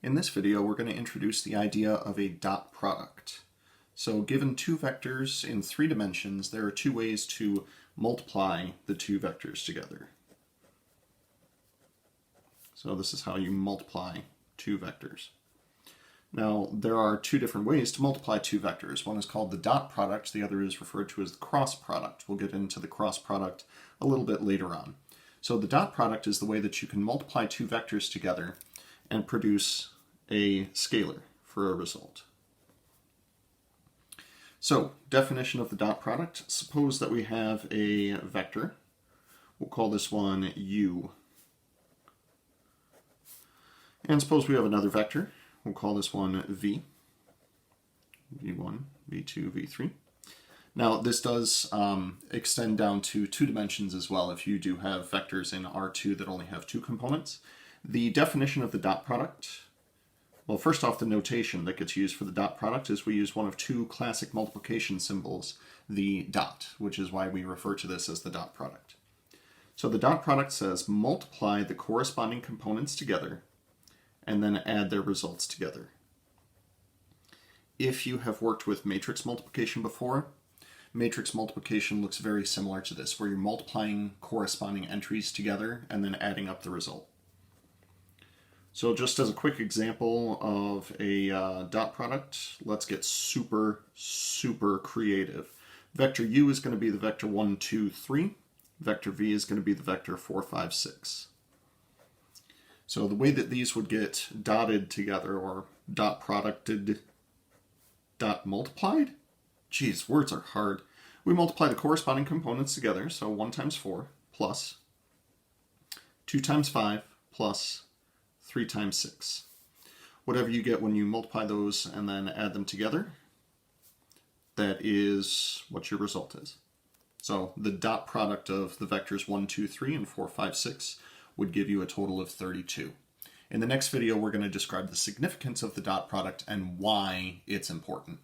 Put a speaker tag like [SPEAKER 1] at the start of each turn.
[SPEAKER 1] In this video, we're going to introduce the idea of a dot product. So given two vectors in 3 dimensions, there are 2 ways to multiply the 2 vectors together. So this is how you multiply 2 vectors. Now, there are 2 different ways to multiply 2 vectors. One is called the dot product, the other is referred to as the cross product. We'll get into the cross product a little bit later on. So the dot product is the way that you can multiply 2 vectors together and produce a scalar for a result. So, definition of the dot product. Suppose that we have a vector. We'll call this one u. And suppose we have another vector. We'll call this one v. v1, v2, v3. Now, this does extend down to 2 dimensions as well if you do have vectors in R2 that only have 2 components. The definition of the dot product, well, first off, the notation that gets used for the dot product is we use one of 2 classic multiplication symbols, the dot, which is why we refer to this as the dot product. So the dot product says multiply the corresponding components together and then add their results together. If you have worked with matrix multiplication before, matrix multiplication looks very similar to this, where you're multiplying corresponding entries together and then adding up the result. So just as a quick example of a dot product, let's get super creative. Vector u is going to be the vector 1, 2, 3. Vector v is going to be the vector 4, 5, 6. So the way that these would get dotted together, or dot producted, dot multiplied? Geez, words are hard. We multiply the corresponding components together, so 1 times 4 plus 2 times 5 plus 3 times 6. Whatever you get when you multiply those and then add them together, that is what your result is. So the dot product of the vectors 1, 2, 3, and 4, 5, 6 would give you a total of 32. In the next video, we're going to describe the significance of the dot product and why it's important.